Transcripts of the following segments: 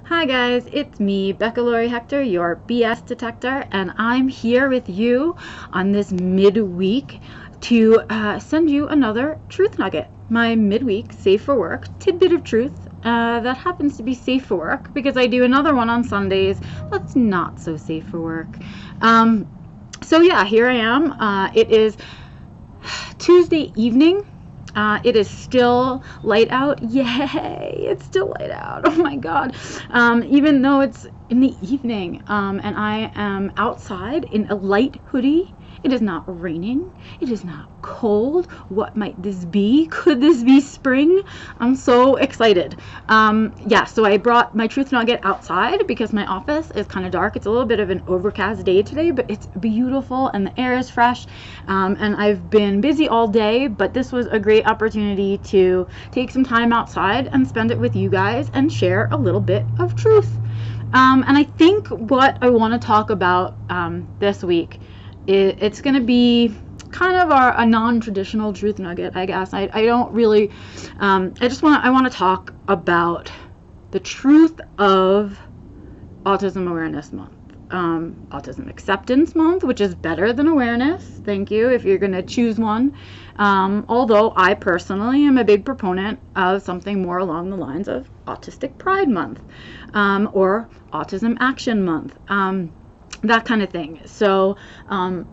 Hi guys, it's me, Becca Lori Hector, your BS detector, and I'm here with you on this midweek to send you another Truth Nugget, my midweek safe for work tidbit of truth that happens to be safe for work because I do another one on Sundays that's not so safe for work. So yeah, here I am. It is Tuesday evening. It is still light out. Yay! It's still light out. Oh my god. Even though it's in the evening and I am outside in a light hoodie. It is not raining. It is not cold. What might this be? Could this be spring? I'm so excited. Yeah, so I brought my Truth Nugget outside because my office is kind of dark. It's a little bit of an overcast day today, but it's beautiful and the air is fresh. And I've been busy all day, but this was a great opportunity to take some time outside and spend it with you guys and share a little bit of truth. And I think what I want to talk about this week, it's going to be kind of a non-traditional truth nugget, I guess. I don't really, I want to talk about the truth of Autism Awareness Month. Autism Acceptance Month, which is better than awareness. Thank you if you're going to choose one. Although I personally am a big proponent of something more along the lines of Autistic Pride Month or Autism Action Month. That kind of thing. So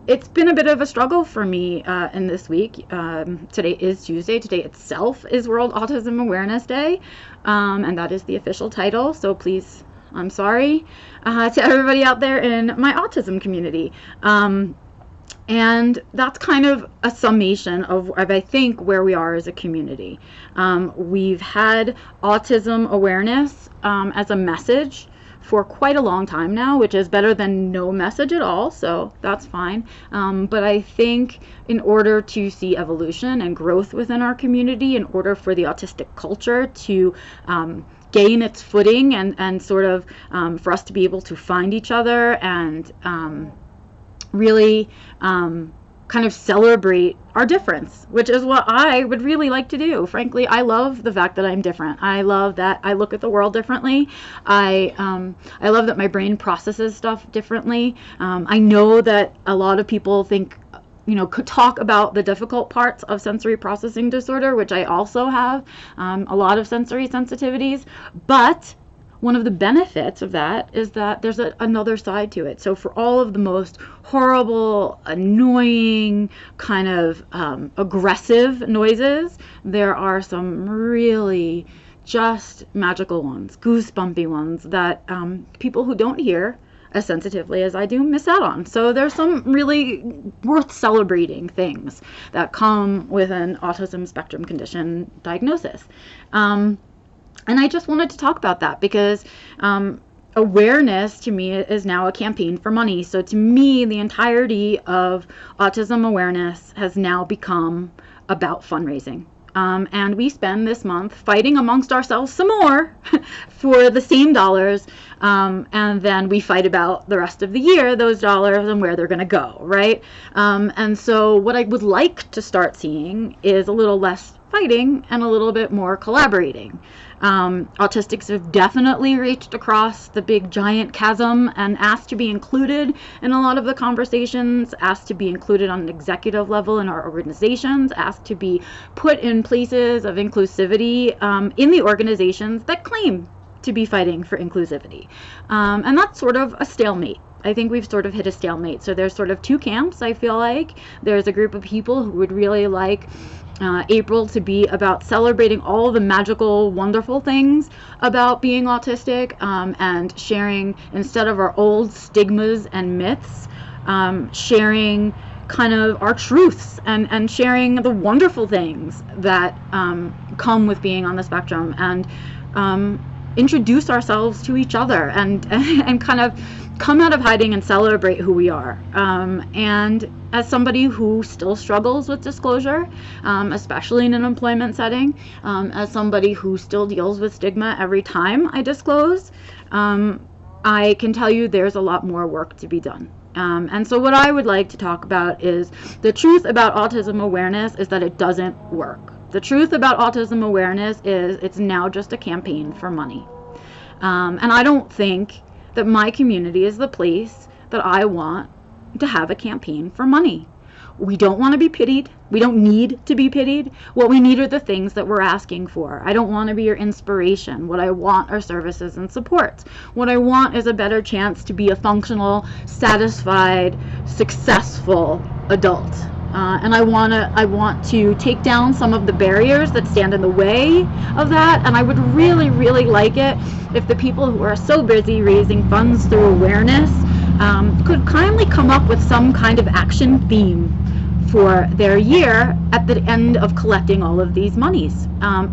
it's been a bit of a struggle for me in this week. Today is Tuesday. Today itself is World Autism Awareness Day, and that is the official title. So please, I'm sorry to everybody out there in my autism community. And that's kind of a summation of I think where we are as a community. We've had autism awareness as a message for quite a long time now, which is better than no message at all, so that's fine. But I think in order to see evolution and growth within our community, in order for the autistic culture to gain its footing and sort of for us to be able to find each other and really kind of celebrate our difference, which is what I would really like to do. Frankly, I love the fact that I'm different. I love that I look at the world differently. I love that my brain processes stuff differently. I know that a lot of people think, could talk about the difficult parts of sensory processing disorder, which I also have a lot of sensory sensitivities, but one of the benefits of that is that there's another side to it. So for all of the most horrible, annoying, kind of aggressive noises, there are some really just magical ones, goosebumpy ones that people who don't hear as sensitively as I do miss out on. So there's some really worth celebrating things that come with an autism spectrum condition diagnosis. And I just wanted to talk about that because awareness to me is now a campaign for money. So to me, the entirety of autism awareness has now become about fundraising. And we spend this month fighting amongst ourselves some more for the same dollars. And then we fight about the rest of the year, those dollars and where they're going to go, right? And so what I would like to start seeing is a little less fighting and a little bit more collaborating. Autistics have definitely reached across the big giant chasm and asked to be included in a lot of the conversations, asked to be included on an executive level in our organizations, asked to be put in places of inclusivity in the organizations that claim to be fighting for inclusivity. And that's sort of a stalemate. I think we've sort of hit a stalemate. So there's sort of two camps, I feel like. There's a group of people who would really like April to be about celebrating all the magical, wonderful things about being autistic and sharing, instead of our old stigmas and myths, sharing kind of our truths and sharing the wonderful things that come with being on the spectrum and introduce ourselves to each other and kind of come out of hiding and celebrate who we are. And as somebody who still struggles with disclosure, especially in an employment setting, as somebody who still deals with stigma every time I disclose, I can tell you there's a lot more work to be done. And so what I would like to talk about is the truth about autism awareness is that it doesn't work. The truth about autism awareness is it's now just a campaign for money. And I don't think that my community is the place that I want to have a campaign for money. We don't want to be pitied. We don't need to be pitied. What we need are the things that we're asking for. I don't want to be your inspiration. What I want are services and supports. What I want is a better chance to be a functional, satisfied, successful adult. And I want to take down some of the barriers that stand in the way of that. And I would really, really like it if the people who are so busy raising funds through awareness could kindly come up with some kind of action theme for their year at the end of collecting all of these monies.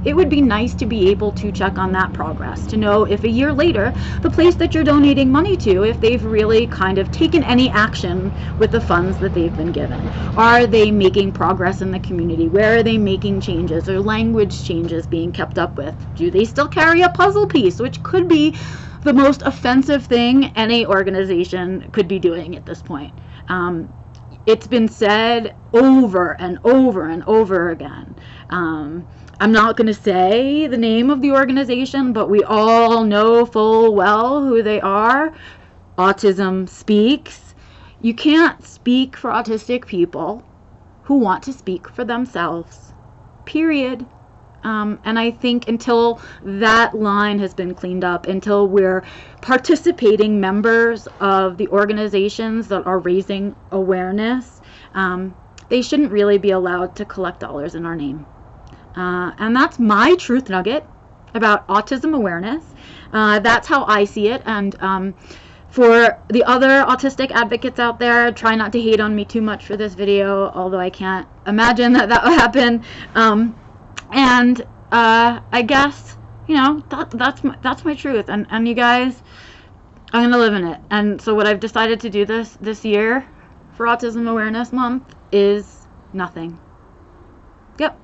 It would be nice to be able to check on that progress, to know if a year later the place that you're donating money to, if they've really kind of taken any action with the funds that they've been given. Are they making progress in the community? Where are they making changes or language changes being kept up with? Do they still carry a puzzle piece, which could be the most offensive thing any organization could be doing at this point? It's been said over and over and over again. I'm not going to say the name of the organization, but we all know full well who they are. Autism Speaks. You can't speak for autistic people who want to speak for themselves. Period. And I think until that line has been cleaned up, until we're participating members of the organizations that are raising awareness, they shouldn't really be allowed to collect dollars in our name. And that's my truth nugget about autism awareness. That's how I see it. And for the other autistic advocates out there, try not to hate on me too much for this video, although I can't imagine that will happen. And I guess, you know, that's my truth. And you guys, I'm going to live in it. And so what I've decided to do this year for Autism Awareness Month is nothing. Yep.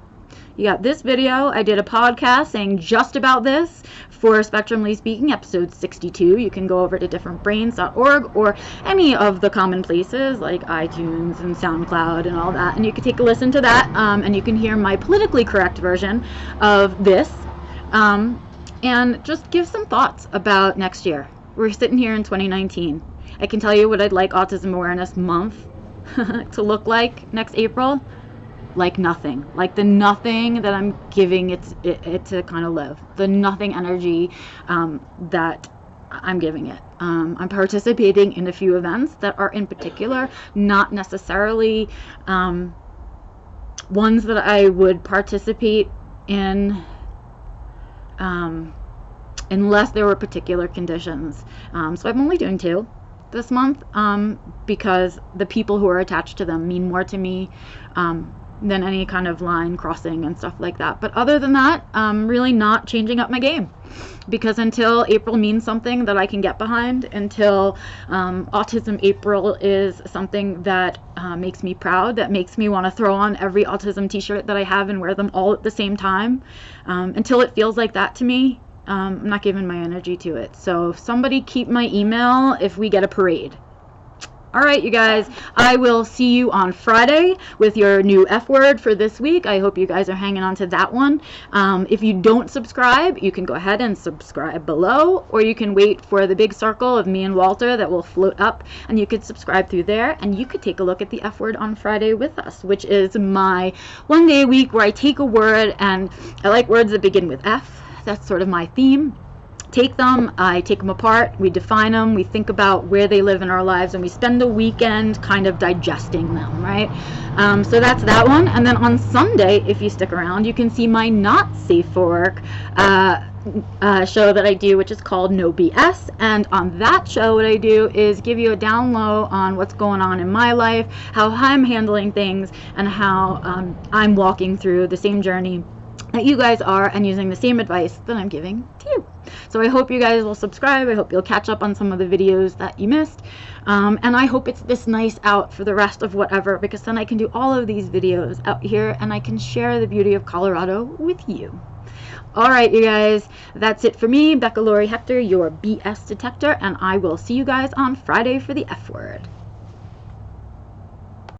You got this video. I did a podcast saying just about this for Spectrumly Speaking, episode 62. You can go over to differentbrains.org or any of the common places like iTunes and SoundCloud and all that, and you can take a listen to that, and you can hear my politically correct version of this, and just give some thoughts about next year. We're sitting here in 2019. I can tell you what I'd like Autism Awareness Month to look like next April. Like nothing, like the nothing that I'm giving it to kind of live, the nothing energy that I'm giving it. I'm participating in a few events that are in particular not necessarily ones that I would participate in unless there were particular conditions. So I'm only doing 2 this month because the people who are attached to them mean more to me than any kind of line crossing and stuff like that. But other than that, I'm really not changing up my game, because until April means something that I can get behind, until Autism April is something that makes me proud, that makes me want to throw on every autism t-shirt that I have and wear them all at the same time, until it feels like that to me, I'm not giving my energy to it. So somebody keep my email if we get a parade. All right, you guys, I will see you on Friday with your new F word for this week. I hope you guys are hanging on to that one. If you don't subscribe, you can go ahead and subscribe below, or you can wait for the big circle of me and Walter that will float up, and you could subscribe through there, and you could take a look at the F word on Friday with us, which is my 1 day a week where I take a word, and I like words that begin with F. That's sort of my theme. Take them, I take them apart, we define them, we think about where they live in our lives, and we spend the weekend kind of digesting them, right? So that's that one. And then on Sunday, if you stick around, you can see my Not Safe for Work show that I do, which is called No BS. And on that show, what I do is give you a down low on what's going on in my life, how I'm handling things, and how I'm walking through the same journey that you guys are, and using the same advice that I'm giving to you. So I hope you guys will subscribe. I hope you'll catch up on some of the videos that you missed. And I hope it's this nice out for the rest of whatever, because then I can do all of these videos out here and I can share the beauty of Colorado with you. All right, you guys, that's it for me, Becca Lori Hector, your BS detector, and I will see you guys on Friday for the F word.